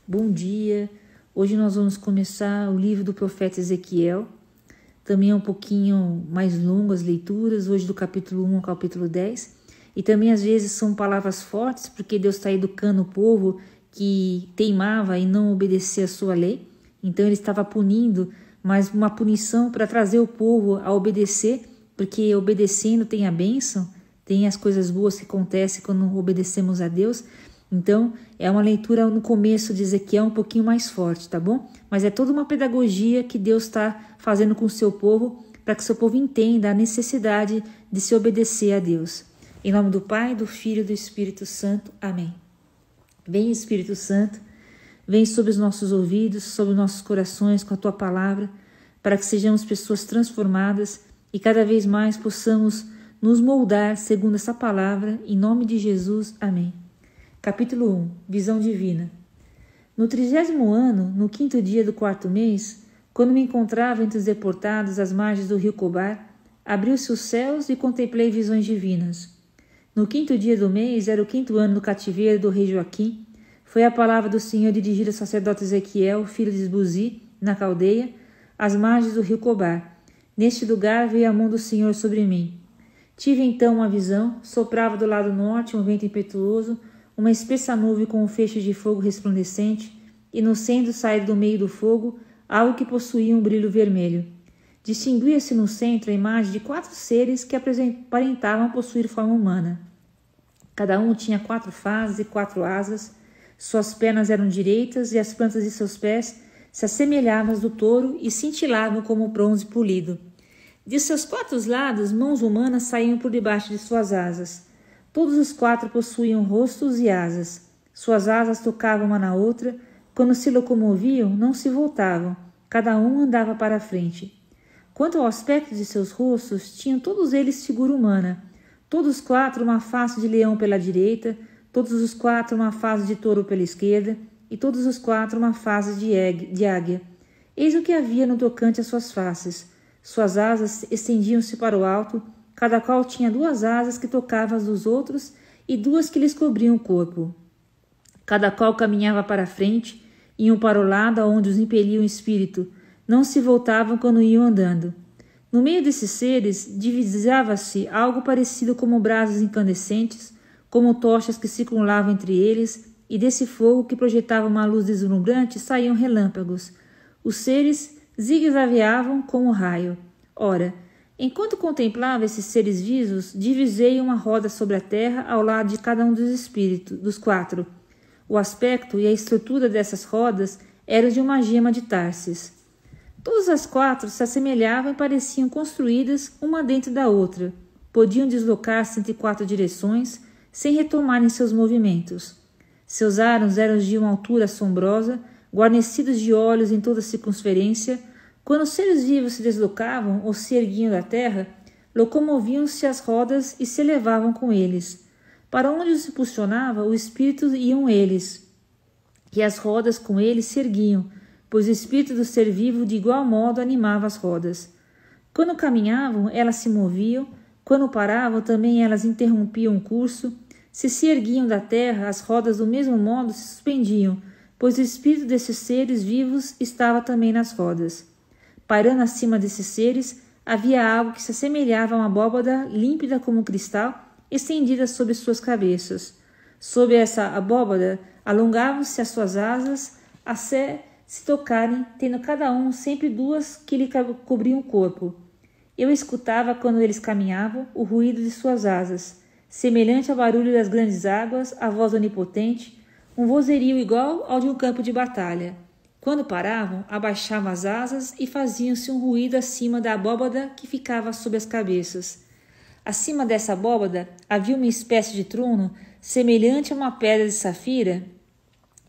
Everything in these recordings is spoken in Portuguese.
bom dia. Hoje nós vamos começar o livro do profeta Ezequiel. Também é um pouquinho mais longo as leituras, hoje do capítulo 1 ao capítulo 10. E também às vezes são palavras fortes, porque Deus está educando o povo que teimava e não obedecia a sua lei. Então ele estava punindo, mas uma punição para trazer o povo a obedecer, porque obedecendo tem a bênção, tem as coisas boas que acontecem quando obedecemos a Deus. Então, é uma leitura no começo de Ezequiel um pouquinho mais forte, tá bom? Mas é toda uma pedagogia que Deus está fazendo com o seu povo, para que o seu povo entenda a necessidade de se obedecer a Deus. Em nome do Pai, do Filho e do Espírito Santo. Amém. Vem, Espírito Santo, vem sobre os nossos ouvidos, sobre os nossos corações com a Tua palavra, para que sejamos pessoas transformadas e cada vez mais possamos nos moldar segundo essa palavra, em nome de Jesus. Amém. Capítulo 1. Visão divina. No 30º ano, no 5º dia do 4º mês, quando me encontrava entre os deportados às margens do rio Cobar, abriu-se os céus e contemplei visões divinas. No 5º dia do mês, era o 5º ano do cativeiro do rei Joaquim, foi a palavra do Senhor dirigida ao sacerdote Ezequiel, filho de Buzi, na Caldeia, às margens do rio Cobar. Neste lugar veio a mão do Senhor sobre mim. Tive então uma visão, soprava do lado norte um vento impetuoso, uma espessa nuvem com um feixe de fogo resplandecente, e no centro saía do meio do fogo algo que possuía um brilho vermelho. Distinguia-se no centro a imagem de 4 seres que aparentavam possuir forma humana. Cada um tinha 4 faces e 4 asas, suas pernas eram direitas e as plantas de seus pés se assemelhavam às do touro e cintilavam como bronze polido. De seus 4 lados, mãos humanas saíam por debaixo de suas asas. Todos os 4 possuíam rostos e asas. Suas asas tocavam uma na outra. Quando se locomoviam, não se voltavam. Cada um andava para a frente. Quanto ao aspecto de seus rostos, tinham todos eles figura humana. Todos 4 uma face de leão pela direita, todos os 4 uma face de touro pela esquerda, e todos os 4 uma face de águia. Eis o que havia no tocante às suas faces. Suas asas estendiam-se para o alto, cada qual tinha 2 asas que tocavam as dos outros e 2 que lhes cobriam o corpo. Cada qual caminhava para a frente, iam para o lado aonde os impeliam o espírito, não se voltavam quando iam andando. No meio desses seres divisava-se algo parecido como brasas incandescentes, como tochas que circulavam entre eles, e desse fogo que projetava uma luz deslumbrante saíam relâmpagos. Os seres zigue-zagueavam como raio. Ora, enquanto contemplava esses seres vivos, divisei uma roda sobre a terra ao lado de cada um dos espíritos, dos 4. O aspecto e a estrutura dessas rodas eram de uma gema de Társis. Todas as 4 se assemelhavam e pareciam construídas uma dentro da outra. Podiam deslocar-se entre 4 direções, sem retomarem seus movimentos. Seus arons eram de uma altura assombrosa, guarnecidos de olhos em toda a circunferência. Quando os seres vivos se deslocavam ou se erguiam da terra, locomoviam-se as rodas e se elevavam com eles. Para onde os impulsionava, o espírito iam eles, e as rodas com eles se erguiam, pois o espírito do ser vivo de igual modo animava as rodas. Quando caminhavam, elas se moviam, quando paravam, também elas interrompiam o curso. Se erguiam da terra, as rodas do mesmo modo se suspendiam, pois o espírito desses seres vivos estava também nas rodas. Pairando acima desses seres, havia algo que se assemelhava a uma abóbada límpida como cristal, estendida sobre suas cabeças. Sob essa abóbada, alongavam-se as suas asas, até se tocarem, tendo cada um sempre 2 que lhe cobriam o corpo. Eu escutava, quando eles caminhavam, o ruído de suas asas, semelhante ao barulho das grandes águas, a voz onipotente, um vozerio igual ao de um campo de batalha. Quando paravam, abaixavam as asas e faziam-se um ruído acima da abóbada que ficava sob as cabeças. Acima dessa abóbada havia uma espécie de trono semelhante a uma pedra de safira,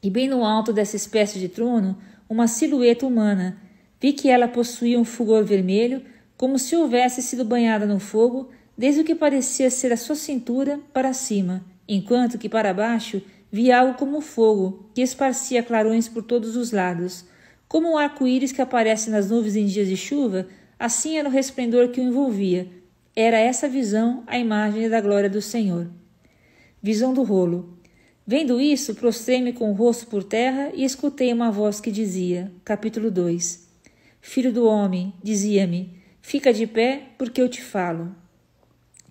e bem no alto dessa espécie de trono, uma silhueta humana. Vi que ela possuía um fulgor vermelho, como se houvesse sido banhada no fogo, desde o que parecia ser a sua cintura para cima, enquanto que para baixo via algo como fogo, que esparcia clarões por todos os lados. Como um arco-íris que aparece nas nuvens em dias de chuva, assim era o resplendor que o envolvia. Era essa visão a imagem da glória do Senhor. Visão do rolo. Vendo isso, prostrei-me com o rosto por terra e escutei uma voz que dizia, capítulo 2, Filho do homem, dizia-me, fica de pé, porque eu te falo.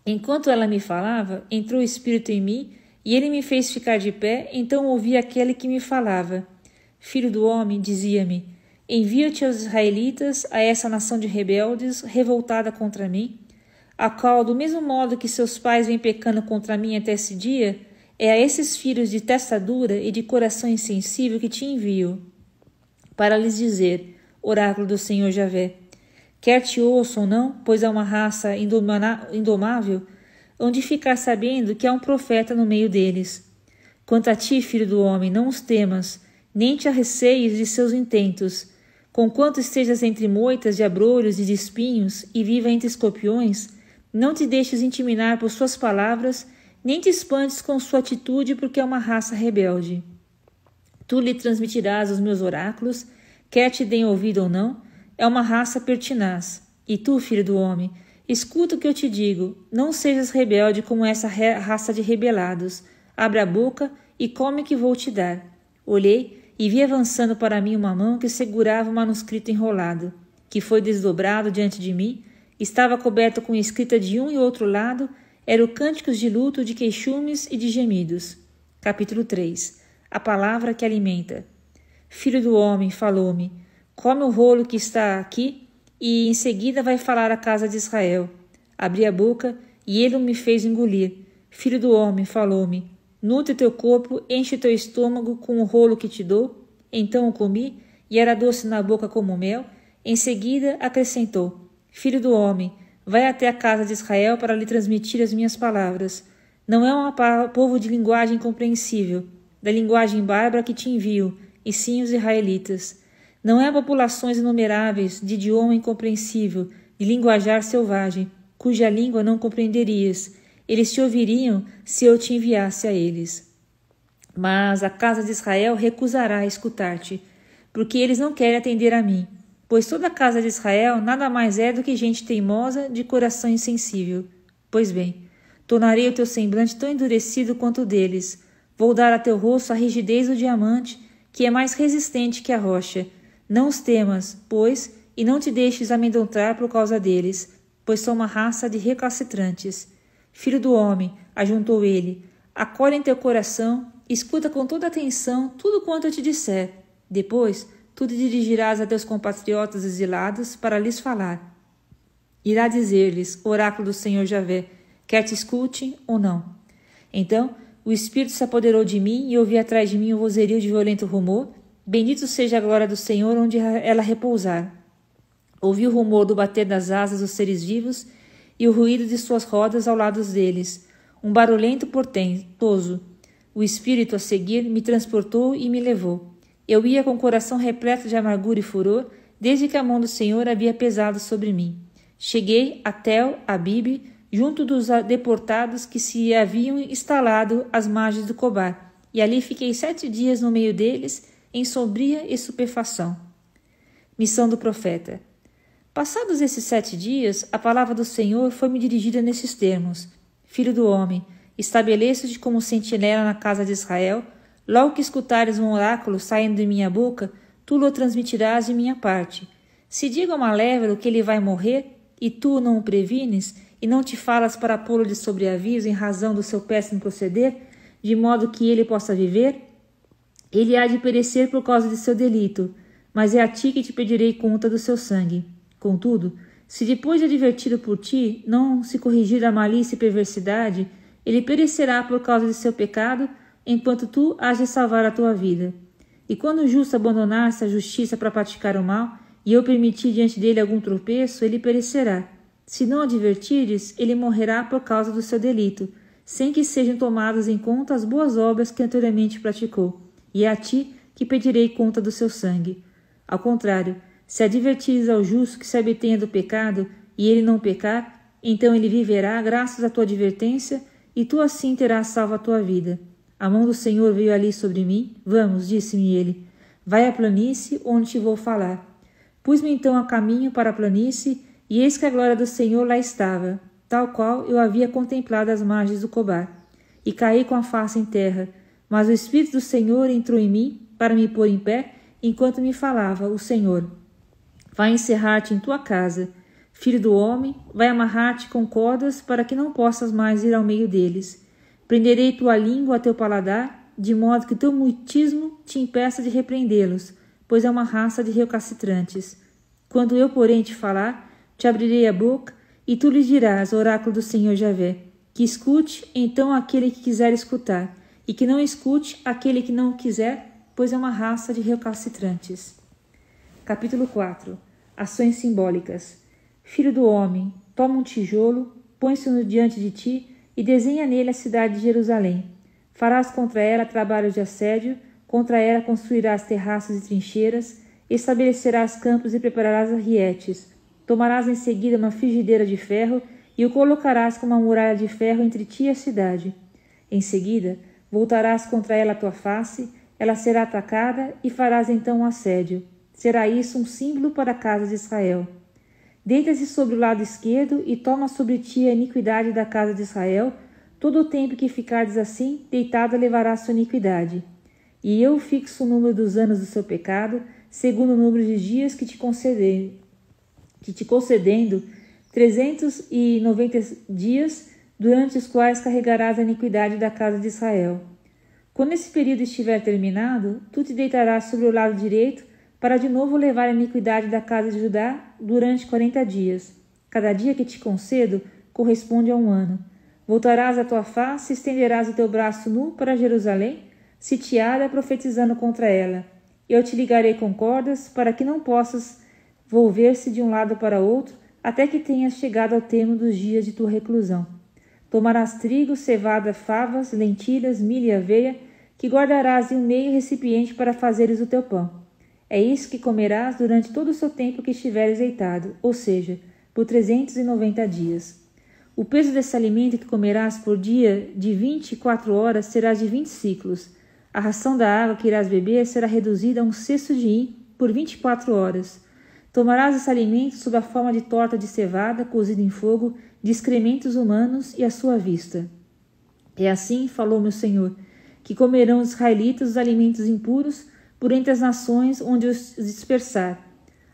Enquanto ela me falava, entrou o Espírito em mim, e ele me fez ficar de pé, então ouvi aquele que me falava. Filho do homem, dizia-me, envio-te aos israelitas, a essa nação de rebeldes, revoltada contra mim, a qual, do mesmo modo que seus pais vêm pecando contra mim até esse dia, é a esses filhos de testa dura e de coração insensível que te envio, para lhes dizer, oráculo do Senhor Javé, quer te ouçam ou não, pois é uma raça indomável, onde ficar sabendo que há um profeta no meio deles. Quanto a ti, filho do homem, não os temas, nem te arreceies de seus intentos, conquanto estejas entre moitas de abrolhos e de espinhos, e viva entre escorpiões, não te deixes intimidar por suas palavras, nem te espantes com sua atitude, porque é uma raça rebelde. Tu lhe transmitirás os meus oráculos, quer te deem ouvido ou não, é uma raça pertinaz. E tu, filho do homem, escuta o que eu te digo, não sejas rebelde como essa raça de rebelados. Abre a boca e come o que vou te dar. Olhei e vi avançando para mim uma mão que segurava um manuscrito enrolado, que foi desdobrado diante de mim, estava coberto com escrita de um e outro lado, eram cânticos de luto, de queixumes e de gemidos. Capítulo 3. A palavra que alimenta. Filho do homem, falou-me, come o rolo que está aqui, e em seguida vai falar à casa de Israel. Abri a boca, e ele me fez engolir. Filho do homem, falou-me, nutre teu corpo, enche teu estômago com o rolo que te dou. Então o comi, e era doce na boca como mel. Em seguida acrescentou, Filho do homem, vai até a casa de Israel para lhe transmitir as minhas palavras. Não é um povo de linguagem compreensível, da linguagem bárbara que te envio, e sim os israelitas. Não é populações inumeráveis, de idioma incompreensível, de linguajar selvagem, cuja língua não compreenderias. Eles te ouviriam se eu te enviasse a eles. Mas a casa de Israel recusará escutar-te, porque eles não querem atender a mim. Pois toda a casa de Israel nada mais é do que gente teimosa, de coração insensível. Pois bem, tornarei o teu semblante tão endurecido quanto o deles. Vou dar a teu rosto a rigidez do diamante, que é mais resistente que a rocha. Não os temas, pois, e não te deixes amedrontar por causa deles, pois são uma raça de recalcitrantes. Filho do homem, ajuntou ele, acolhe em teu coração, escuta com toda atenção tudo quanto eu te disser. Depois, tu te dirigirás a teus compatriotas exilados para lhes falar. Irá dizer-lhes, oráculo do Senhor Javé, quer te escute ou não. Então, o Espírito se apoderou de mim e ouvi atrás de mim o vozerio de violento rumor. Bendito seja a glória do Senhor onde ela repousar. Ouvi o rumor do bater das asas dos seres vivos e o ruído de suas rodas ao lado deles, um barulhento portentoso. O Espírito, a seguir, me transportou e me levou. Eu ia com o coração repleto de amargura e furor, desde que a mão do Senhor havia pesado sobre mim. Cheguei a Tel Abibe, junto dos deportados que se haviam instalado às margens do Cobar, e ali fiquei 7 dias no meio deles, em sombria estupefação. Missão do profeta. Passados esses 7 dias, a palavra do Senhor foi-me dirigida nesses termos. Filho do homem, estabeleço-te como sentinela na casa de Israel. Logo que escutares um oráculo saindo de minha boca, tu o transmitirás de minha parte. Se digo a Malévolo que ele vai morrer, e tu não o prevines, e não te falas para pô-lo de sobreaviso em razão do seu péssimo proceder, de modo que ele possa viver, ele há de perecer por causa de seu delito, mas é a ti que te pedirei conta do seu sangue. Contudo, se depois de advertido por ti não se corrigir a malícia e perversidade, ele perecerá por causa de seu pecado, enquanto tu has de salvar a tua vida. E quando o justo abandonar-se a justiça para praticar o mal, e eu permitir diante dele algum tropeço, ele perecerá. Se não advertires, ele morrerá por causa do seu delito, sem que sejam tomadas em conta as boas obras que anteriormente praticou, e é a ti que pedirei conta do seu sangue. Ao contrário, se advertires ao justo que se abstenha do pecado, e ele não pecar, então ele viverá graças à tua advertência, e tu assim terás salvo a tua vida. A mão do Senhor veio ali sobre mim. Vamos, disse-me ele, vai à planície onde te vou falar. Pus-me então a caminho para a planície, e eis que a glória do Senhor lá estava, tal qual eu havia contemplado às margens do Cobar. E caí com a face em terra. Mas o Espírito do Senhor entrou em mim para me pôr em pé, enquanto me falava o Senhor. Vai encerrar-te em tua casa, filho do homem, vai amarrar-te com cordas para que não possas mais ir ao meio deles. Prenderei tua língua a teu paladar, de modo que teu mutismo te impeça de repreendê-los, pois é uma raça de recalcitrantes. Quando eu, porém, te falar, te abrirei a boca, e tu lhes dirás, oráculo do Senhor Javé, que escute então aquele que quiser escutar, e que não escute aquele que não quiser, pois é uma raça de recalcitrantes. Capítulo 4. Ações simbólicas. Filho do homem, toma um tijolo, põe-se-no diante de ti e desenha nele a cidade de Jerusalém. Farás contra ela trabalhos de assédio, contra ela construirás terraços e trincheiras, estabelecerás campos e prepararás arrietes. Tomarás em seguida uma frigideira de ferro e o colocarás como uma muralha de ferro entre ti e a cidade. Em seguida, voltarás contra ela a tua face, ela será atacada e farás então um assédio. Será isso um símbolo para a casa de Israel. Deita-se sobre o lado esquerdo e toma sobre ti a iniquidade da casa de Israel. Todo o tempo que ficardes assim, deitada levará a sua iniquidade. E eu fixo o número dos anos do seu pecado, segundo o número de dias que te concedendo 390 dias, durante os quais carregarás a iniquidade da casa de Israel. Quando esse período estiver terminado, tu te deitarás sobre o lado direito, para de novo levar a iniquidade da casa de Judá durante 40 dias. Cada dia que te concedo corresponde a um ano. Voltarás a tua face e estenderás o teu braço nu para Jerusalém, sitiada, profetizando contra ela. Eu te ligarei com cordas, para que não possas volver-se de um lado para outro, até que tenhas chegado ao termo dos dias de tua reclusão. Tomarás trigo, cevada, favas, lentilhas, milho e aveia, que guardarás em um meio recipiente para fazeres o teu pão. É isso que comerás durante todo o seu tempo que estiveres deitado, ou seja, por 390 dias. O peso desse alimento que comerás por dia de 24 horas será de 20 ciclos. A ração da água que irás beber será reduzida a 1/6 de hin por 24 horas. Tomarás esse alimento sob a forma de torta de cevada cozida em fogo, de excrementos humanos e à sua vista. É assim, falou meu Senhor, que comerão os israelitas os alimentos impuros por entre as nações onde os dispersar.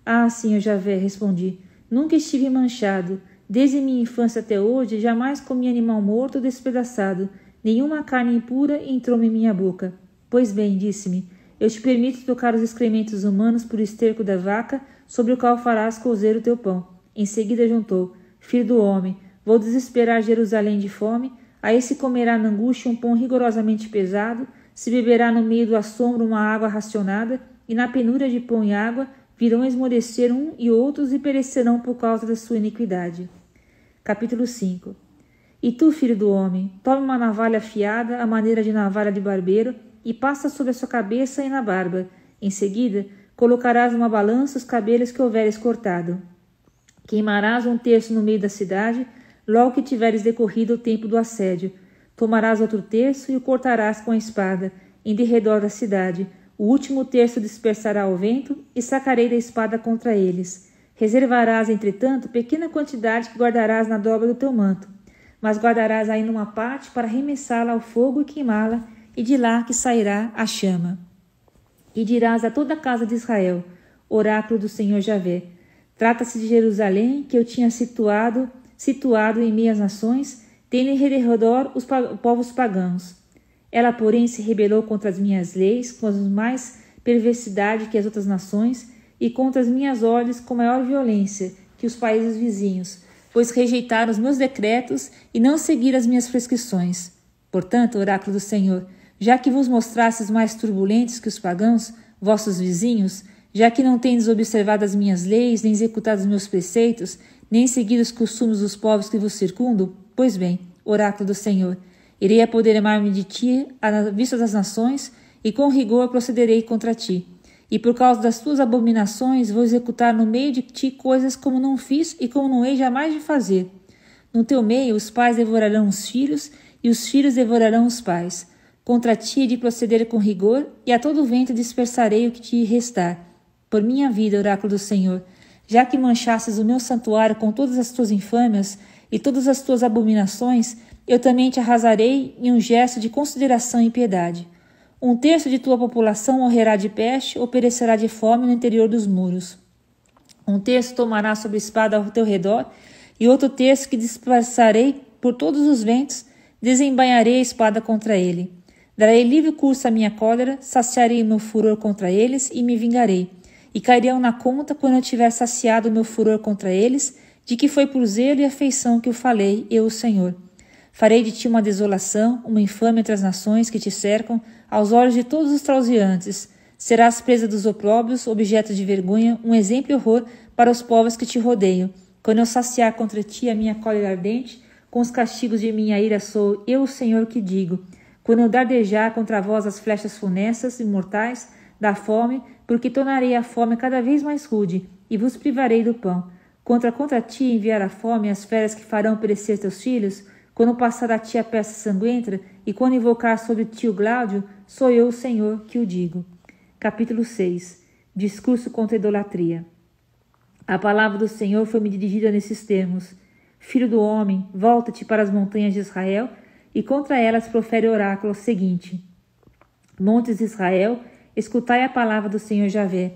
Ah, Senhor Javé, respondi, nunca estive manchado. Desde minha infância até hoje, jamais comi animal morto ou despedaçado. Nenhuma carne impura entrou-me em minha boca. Pois bem, disse-me, eu te permito tocar os excrementos humanos por esterco da vaca, sobre o qual farás cozer o teu pão. Em seguida juntou, filho do homem, vou desesperar Jerusalém de fome, aí se comerá na angústia um pão rigorosamente pesado, se beberá no meio do assombro uma água racionada, e na penúria de pão e água virão esmorecer um e outros e perecerão por causa da sua iniquidade. Capítulo 5. E tu, filho do homem, tome uma navalha afiada, à maneira de navalha de barbeiro, e passa sobre a sua cabeça e na barba. Em seguida, colocarás numa balança os cabelos que houveres cortado. Queimarás 1/3 no meio da cidade, logo que tiveres decorrido o tempo do assédio. Tomarás outro terço e o cortarás com a espada, em derredor da cidade. O último terço dispersará ao vento, e sacarei da espada contra eles. Reservarás, entretanto, pequena quantidade que guardarás na dobra do teu manto, mas guardarás ainda uma parte para arremessá-la ao fogo e queimá-la, e de lá que sairá a chama. E dirás a toda a casa de Israel, oráculo do Senhor Javé, trata-se de Jerusalém, que eu tinha situado em meio às nações, tendo em redor os povos pagãos. Ela, porém, se rebelou contra as minhas leis, com mais perversidade que as outras nações, e contra as minhas ordens com maior violência que os países vizinhos, pois rejeitaram os meus decretos e não seguiram as minhas prescrições. Portanto, oráculo do Senhor, já que vos mostrastes mais turbulentos que os pagãos, vossos vizinhos, já que não tendes observado as minhas leis, nem executado os meus preceitos, nem seguido os costumes dos povos que vos circundam, pois bem, oráculo do Senhor, irei apoderar-me de ti à vista das nações, e com rigor procederei contra ti. E por causa das tuas abominações vou executar no meio de ti coisas como não fiz e como não hei jamais de fazer. No teu meio os pais devorarão os filhos, e os filhos devorarão os pais. Contra ti hei de proceder com rigor, e a todo vento dispersarei o que te restar. Por minha vida, oráculo do Senhor, já que manchastes o meu santuário com todas as tuas infâmias e todas as tuas abominações, eu também te arrasarei em um gesto de consideração e piedade. 1/3 de tua população morrerá de peste ou perecerá de fome no interior dos muros. 1/3 tomará sobre espada ao teu redor, e outro terço que dispersarei por todos os ventos, desembainharei a espada contra ele. Darei livre curso à minha cólera, saciarei o meu furor contra eles e me vingarei. E cairão na conta, quando eu tiver saciado o meu furor contra eles, de que foi por zelo e afeição que o falei, eu, o Senhor. Farei de ti uma desolação, uma infâmia entre as nações que te cercam, aos olhos de todos os trauseantes. Serás presa dos opróbrios, objeto de vergonha, um exemplo e horror para os povos que te rodeiam. Quando eu saciar contra ti a minha cólera ardente, com os castigos de minha ira sou eu, o Senhor, que digo. Quando eu dardejar contra vós as flechas funestas e mortais da fome, porque tornarei a fome cada vez mais rude, e vos privarei do pão. Contra ti enviar a fome as feras que farão perecer teus filhos, quando passar a ti a peste sanguenta, e quando invocar sobre ti o gláudio, sou eu, o Senhor, que o digo. Capítulo 6. Discurso contra a idolatria. A palavra do Senhor foi-me dirigida nesses termos. Filho do homem, volta-te para as montanhas de Israel, e contra elas profere o oráculo seguinte. Montes de Israel, escutai a palavra do Senhor Javé.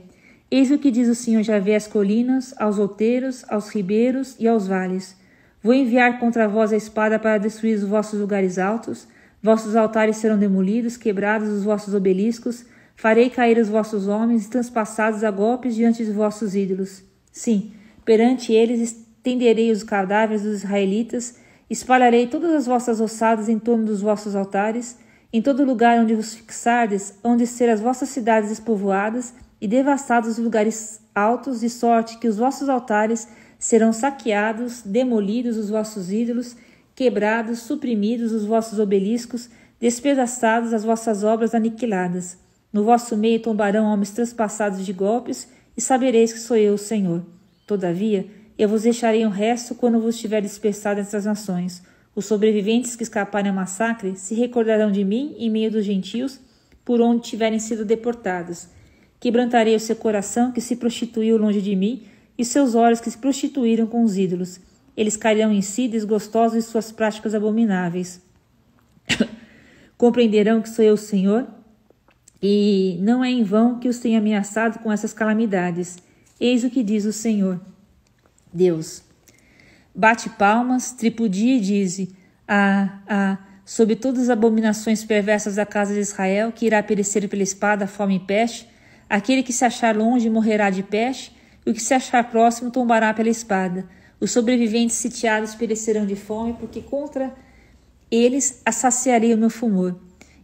Eis o que diz o Senhor Javé às colinas, aos outeiros, aos ribeiros e aos vales. Vou enviar contra vós a espada para destruir os vossos lugares altos, vossos altares serão demolidos, quebrados os vossos obeliscos, farei cair os vossos homens e transpassados a golpes diante dos vossos ídolos. Sim, perante eles estenderei os cadáveres dos israelitas, espalharei todas as vossas ossadas em torno dos vossos altares, em todo lugar onde vos fixardes, onde ser as vossas cidades despovoadas e devastados os lugares altos, de sorte que os vossos altares serão saqueados, demolidos os vossos ídolos, quebrados, suprimidos os vossos obeliscos, despedaçados as vossas obras aniquiladas. No vosso meio tombarão homens transpassados de golpes, e sabereis que sou eu, o Senhor. Todavia, eu vos deixarei o resto quando vos tiver dispersado entre as nações. Os sobreviventes que escaparem ao massacre se recordarão de mim em meio dos gentios, por onde tiverem sido deportados. Quebrantarei o seu coração que se prostituiu longe de mim, e seus olhos que se prostituíram com os ídolos. Eles cairão em si desgostosos de suas práticas abomináveis. Compreenderão que sou eu o Senhor, e não é em vão que os tenho ameaçado com essas calamidades. Eis o que diz o Senhor Deus. Bate palmas, tripudia e dize: sobre todas as abominações perversas da casa de Israel, que irá perecer pela espada, fome e peste, aquele que se achar longe morrerá de peste, e o que se achar próximo tombará pela espada. Os sobreviventes sitiados perecerão de fome, porque contra eles saciarei o meu furor.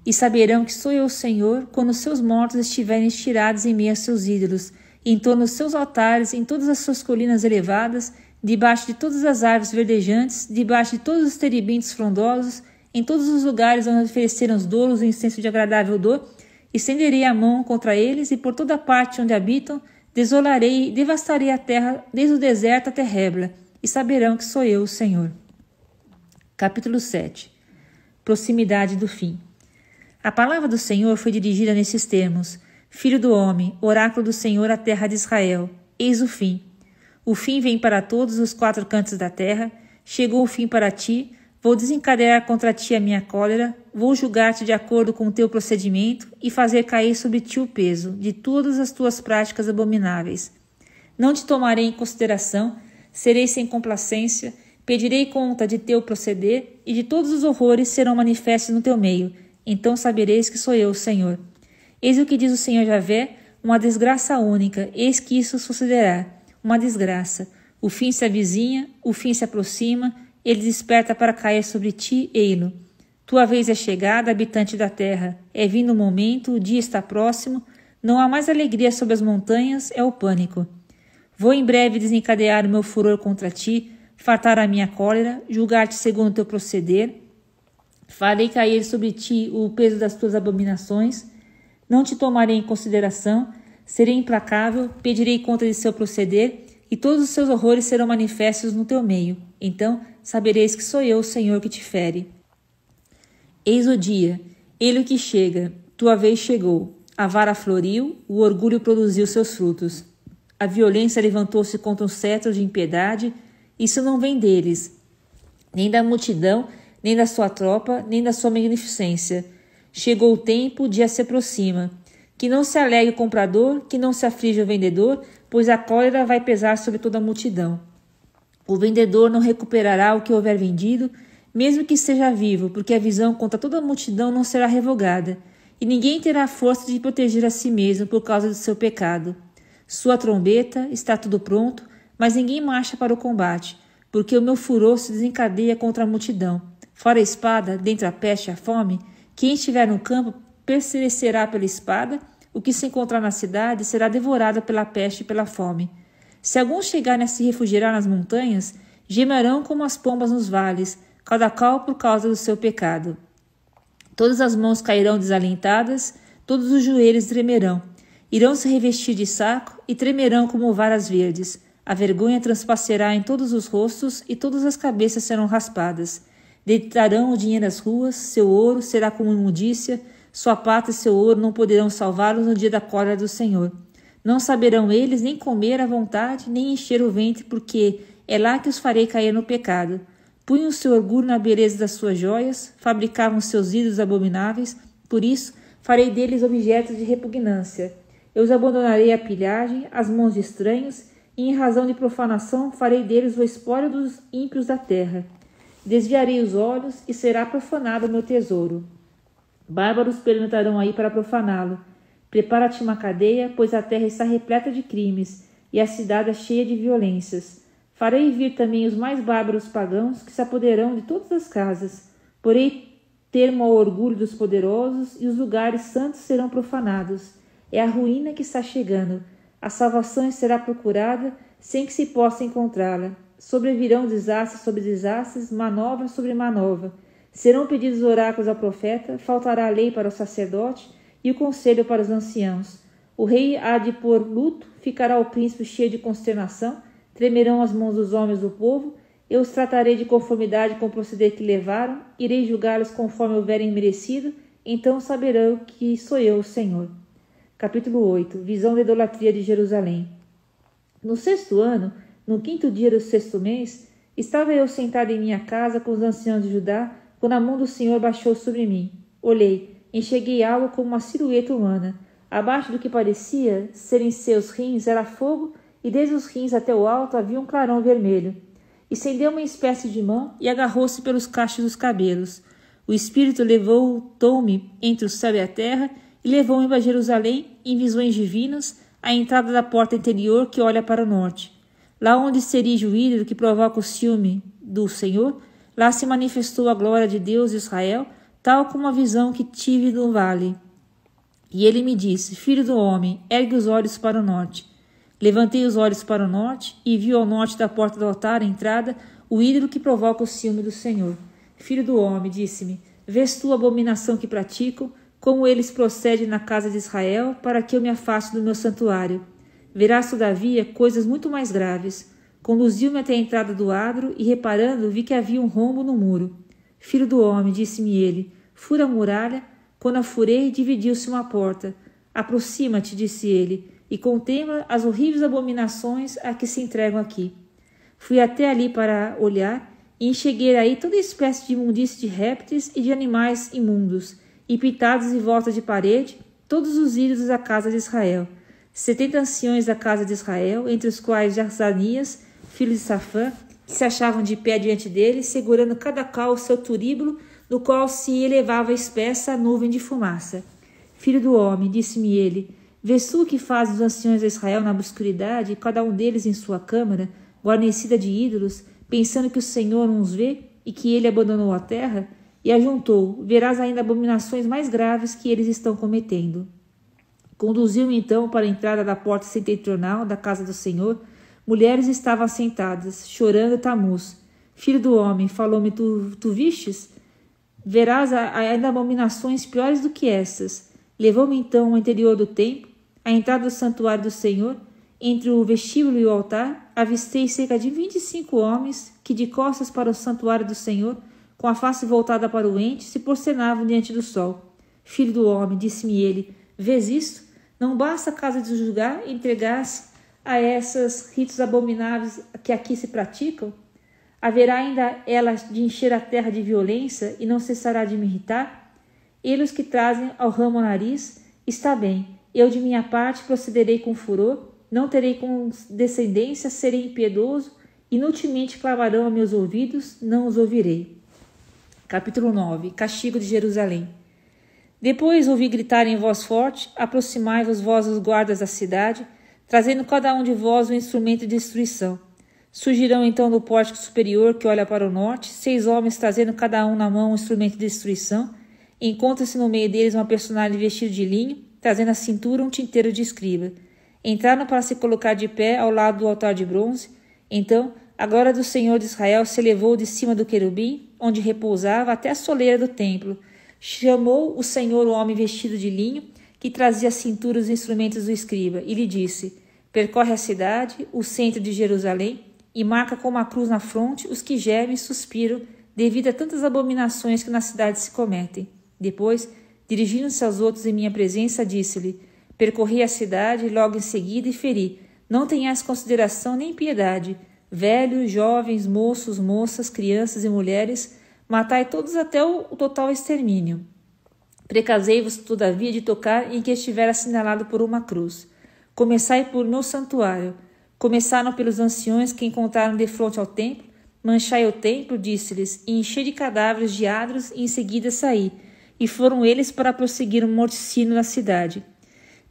E saberão que sou eu o Senhor, quando os seus mortos estiverem estirados em meio a seus ídolos, em torno dos seus altares, em todas as suas colinas elevadas, debaixo de todas as árvores verdejantes, debaixo de todos os terebintos frondosos, em todos os lugares onde ofereceram os douros o incenso de agradável odor, estenderei a mão contra eles, e por toda parte onde habitam, desolarei e devastarei a terra, desde o deserto até Hebra, e saberão que sou eu o Senhor. Capítulo 7. Proximidade do fim. A palavra do Senhor foi dirigida nesses termos: Filho do homem, oráculo do Senhor à terra de Israel, eis o fim. O fim vem para todos os 4 cantos da terra, chegou o fim para ti, vou desencadear contra ti a minha cólera, vou julgar-te de acordo com o teu procedimento e fazer cair sobre ti o peso de todas as tuas práticas abomináveis. Não te tomarei em consideração, serei sem complacência, pedirei conta de teu proceder e de todos os horrores serão manifestos no teu meio, então sabereis que sou eu o Senhor. Eis o que diz o Senhor Javé, uma desgraça única, eis que isso sucederá, uma desgraça. O fim se avizinha, o fim se aproxima, ele desperta para cair sobre ti, ei-lo. Tua vez é chegada, habitante da terra, é vindo o momento, o dia está próximo, não há mais alegria sobre as montanhas, é o pânico. Vou em breve desencadear o meu furor contra ti, fartar a minha cólera, julgar-te segundo o teu proceder, farei cair sobre ti o peso das tuas abominações, não te tomarei em consideração, serei implacável, pedirei conta de seu proceder, e todos os seus horrores serão manifestos no teu meio. Então sabereis que sou eu, o Senhor, que te fere. Eis o dia, ele o que chega, tua vez chegou. A vara floriu, o orgulho produziu seus frutos. A violência levantou-se contra um cetro de impiedade, isso não vem deles, nem da multidão, nem da sua tropa, nem da sua magnificência. Chegou o tempo, o dia se aproxima. Que não se alegre o comprador, que não se aflige o vendedor, pois a cólera vai pesar sobre toda a multidão. O vendedor não recuperará o que houver vendido, mesmo que esteja vivo, porque a visão contra toda a multidão não será revogada, e ninguém terá força de proteger a si mesmo por causa do seu pecado. Sua trombeta, está tudo pronto, mas ninguém marcha para o combate, porque o meu furor se desencadeia contra a multidão. Fora a espada, dentre a peste e a fome, quem estiver no campo perecerá pela espada, o que se encontrar na cidade será devorado pela peste e pela fome. Se alguns chegarem a se refugiar nas montanhas, gemerão como as pombas nos vales, cada qual por causa do seu pecado. Todas as mãos cairão desalentadas, todos os joelhos tremerão. Irão se revestir de saco e tremerão como varas verdes. A vergonha transpassará em todos os rostos e todas as cabeças serão raspadas. Deitarão o dinheiro às ruas, seu ouro será como imundícia, sua prata e seu ouro não poderão salvá-los no dia da cólera do Senhor. Não saberão eles nem comer à vontade, nem encher o ventre, porque é lá que os farei cair no pecado. Punham seu orgulho na beleza das suas joias, fabricavam seus ídolos abomináveis, por isso farei deles objetos de repugnância. Eu os abandonarei à pilhagem, às mãos de estranhos, e em razão de profanação farei deles o espólio dos ímpios da terra. Desviarei os olhos, e será profanado o meu tesouro. Bárbaros pernoitarão aí para profaná-lo. Prepara-te uma cadeia, pois a terra está repleta de crimes, e a cidade é cheia de violências. Farei vir também os mais bárbaros pagãos, que se apoderarão de todas as casas. Porei termo ao orgulho dos poderosos, e os lugares santos serão profanados. É a ruína que está chegando. A salvação será procurada, sem que se possa encontrá-la. Sobrevirão desastres sobre desastres, manobra sobre manobra. Serão pedidos oráculos ao profeta, faltará a lei para o sacerdote e o conselho para os anciãos. O rei há de pôr luto, ficará o príncipe cheio de consternação, tremerão as mãos dos homens do povo, eu os tratarei de conformidade com o proceder que levaram, irei julgá-los conforme houverem merecido, então saberão que sou eu o Senhor. Capítulo 8. Visão da idolatria de Jerusalém. No 6º ano, no 5º dia do 6º mês, estava eu sentado em minha casa com os anciãos de Judá, quando a mão do Senhor baixou sobre mim. Olhei, enxerguei algo como uma silhueta humana. Abaixo do que parecia serem seus rins era fogo, e desde os rins até o alto havia um clarão vermelho. Estendeu uma espécie de mão e agarrou-se pelos cachos dos cabelos. O Espírito levou-me entre o céu e a terra e levou-me para Jerusalém em visões divinas, à entrada da porta interior que olha para o norte. Lá onde se erige o ídolo que provoca o ciúme do Senhor, lá se manifestou a glória de Deus de Israel, tal como a visão que tive no vale. E ele me disse: Filho do homem, ergue os olhos para o norte. Levantei os olhos para o norte e vi ao norte da porta do altar, à entrada, o ídolo que provoca o ciúme do Senhor. Filho do homem, disse-me, vês tu a abominação que praticam, como eles procedem na casa de Israel, para que eu me afaste do meu santuário. Verás, todavia, coisas muito mais graves. Conduziu-me até a entrada do adro e, reparando, vi que havia um rombo no muro. Filho do homem, disse-me ele, fura a muralha. Quando a furei, dividiu-se uma porta. Aproxima-te, disse ele, e contempla as horríveis abominações a que se entregam aqui. Fui até ali para olhar e enxerguei aí toda espécie de imundície de répteis e de animais imundos, e pintados em volta de parede, todos os ídolos da casa de Israel. 70 anciões da casa de Israel, entre os quais Jazanias, filho de Safã, que se achavam de pé diante dele, segurando cada qual o seu turíbulo, do qual se elevava espessa nuvem de fumaça. Filho do homem, disse-me ele, vês tu o que fazem os anciões de Israel na obscuridade, cada um deles em sua câmara, guarnecida de ídolos, pensando que o Senhor não os vê e que ele abandonou a terra? E ajuntou, verás ainda abominações mais graves que eles estão cometendo. Conduziu-me então para a entrada da porta setentrional da casa do Senhor. Mulheres estavam sentadas, chorando Tamuz. Filho do homem, falou-me, tu vistes? Verás ainda abominações piores do que essas. Levou-me então ao interior do templo, à entrada do santuário do Senhor. Entre o vestíbulo e o altar, avistei cerca de 25 homens que, de costas para o santuário do Senhor, com a face voltada para o ente, se prosternavam diante do sol. Filho do homem, disse-me ele, vês isto? Não basta a casa de Judá entregar-se a esses ritos abomináveis que aqui se praticam? Haverá ainda ela de encher a terra de violência e não cessará de me irritar? Eles que trazem ao ramo o nariz, está bem. Eu de minha parte procederei com furor, não terei condescendência, serei impiedoso, inutilmente clamarão a meus ouvidos, não os ouvirei. Capítulo 9. Castigo de Jerusalém. Depois ouvi gritar em voz forte, aproximai-vos vós os guardas da cidade, trazendo cada um de vós um instrumento de destruição. Surgirão então do pórtico superior que olha para o norte, 6 homens trazendo cada um na mão um instrumento de destruição. Encontra-se no meio deles uma personagem vestida de linho, trazendo à cintura um tinteiro de escriba. Entraram para se colocar de pé ao lado do altar de bronze. Então, a glória do Senhor de Israel se elevou de cima do querubim, onde repousava, até a soleira do templo. Chamou o Senhor o homem vestido de linho, que trazia à cintura os instrumentos do escriba, e lhe disse: percorre a cidade, o centro de Jerusalém, e marca com uma cruz na fronte os que gemem e suspiram devido a tantas abominações que na cidade se cometem. Depois, dirigindo-se aos outros em minha presença, disse-lhe: percorri a cidade logo em seguida e feri. Não tenhais consideração nem piedade. Velhos, jovens, moços, moças, crianças e mulheres, matai todos até o total extermínio. Precasei-vos, todavia, de tocar em que estiver assinalado por uma cruz. Começai por meu santuário. Começaram pelos anciões que encontraram defronte ao templo. Manchai o templo, disse-lhes, e enchei de cadáveres de adros, e em seguida saí. E foram eles para prosseguir um morticínio na cidade.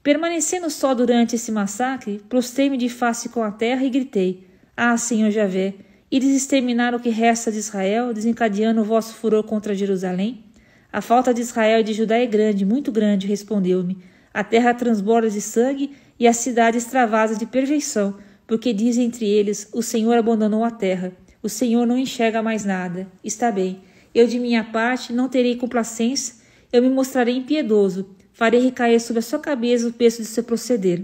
Permanecendo só durante esse massacre, prostrei-me de face com a terra e gritei: ah, Senhor Javé, ides exterminar o que resta de Israel, desencadeando o vosso furor contra Jerusalém? A falta de Israel e de Judá é grande, muito grande, respondeu-me. A terra transborda de sangue e a cidade extravasa de perfeição, porque dizem entre eles: o Senhor abandonou a terra, o Senhor não enxerga mais nada. Está bem, eu de minha parte não terei complacência, eu me mostrarei impiedoso, farei recair sobre a sua cabeça o peso de seu proceder.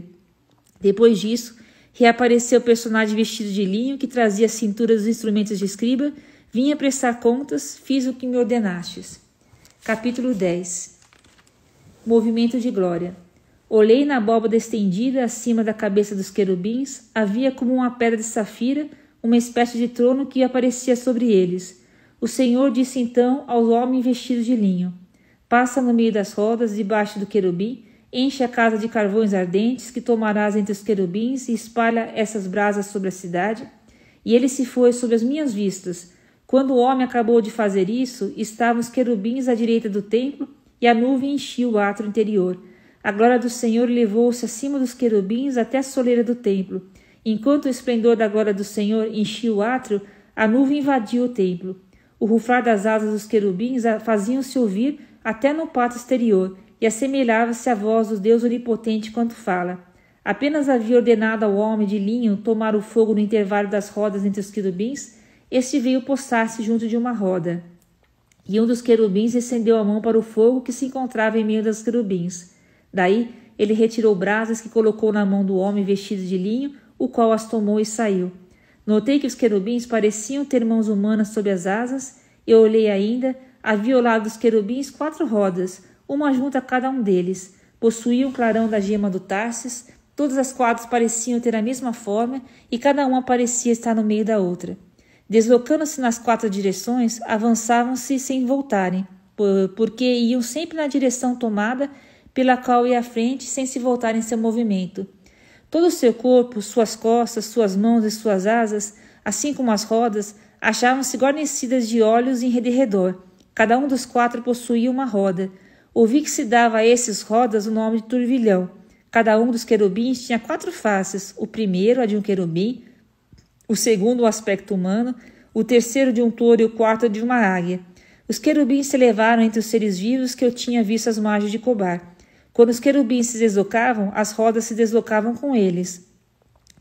Depois disso, reapareceu o personagem vestido de linho que trazia à cintura os instrumentos de escriba, vinha prestar contas, fiz o que me ordenastes. Capítulo 10. Movimento de glória. Olhei na abóbada estendida acima da cabeça dos querubins, havia como uma pedra de safira, uma espécie de trono que aparecia sobre eles. O Senhor disse então ao homem vestido de linho: passa no meio das rodas, debaixo do querubim, enche a casa de carvões ardentes que tomarás entre os querubins e espalha essas brasas sobre a cidade. E ele se foi sob as minhas vistas. Quando o homem acabou de fazer isso, estavam os querubins à direita do templo e a nuvem enchia o átrio interior. A glória do Senhor levou-se acima dos querubins até a soleira do templo. Enquanto o esplendor da glória do Senhor enchia o átrio, a nuvem invadiu o templo. O rufar das asas dos querubins faziam-se ouvir até no pátio exterior, e assemelhava-se à voz do Deus onipotente quando fala. Apenas havia ordenado ao homem de linho tomar o fogo no intervalo das rodas entre os querubins, este veio postar-se junto de uma roda. E um dos querubins estendeu a mão para o fogo que se encontrava em meio dos querubins. Daí ele retirou brasas que colocou na mão do homem vestido de linho, o qual as tomou e saiu. Notei que os querubins pareciam ter mãos humanas sob as asas. Eu olhei ainda, havia ao lado dos querubins 4 rodas, uma junto a cada um deles. Possuíam um clarão da gema do Tarsis, todas as 4 pareciam ter a mesma forma e cada uma parecia estar no meio da outra. Deslocando-se nas 4 direções, avançavam-se sem voltarem, porque iam sempre na direção tomada pela qual ia à frente sem se voltar em seu movimento. Todo o seu corpo, suas costas, suas mãos e suas asas, assim como as rodas, achavam-se guarnecidas de olhos em redor. Cada um dos 4 possuía uma roda. Ouvi que se dava a esses rodas o nome de turbilhão. Cada um dos querubins tinha 4 faces, o primeiro a de um querubim, o segundo o aspecto humano, o terceiro de um touro e o quarto de uma águia. Os querubins se elevaram entre os seres vivos que eu tinha visto às margens de Cobar. Quando os querubins se deslocavam, as rodas se deslocavam com eles.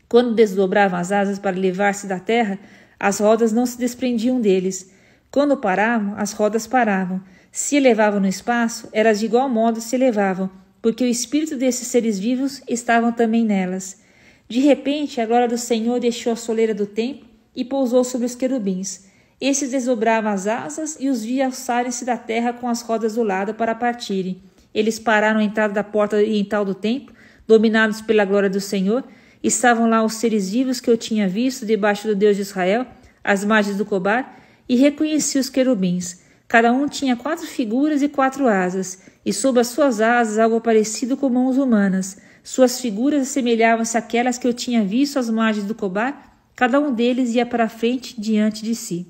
Quando desdobravam as asas para elevar-se da terra, as rodas não se desprendiam deles. Quando paravam, as rodas paravam. Se elevavam no espaço, elas de igual modo se elevavam, porque o espírito desses seres vivos estavam também nelas. De repente, a glória do Senhor deixou a soleira do templo e pousou sobre os querubins. Esses desdobravam as asas e os vi alçarem-se da terra com as rodas do lado para partirem. Eles pararam à entrada da porta oriental do templo, dominados pela glória do Senhor. Estavam lá os seres vivos que eu tinha visto debaixo do Deus de Israel, às margens do Cobar, e reconheci os querubins. Cada um tinha 4 figuras e 4 asas, e sob as suas asas algo parecido com mãos humanas. Suas figuras assemelhavam-se àquelas que eu tinha visto às margens do Kobar. Cada um deles ia para a frente diante de si.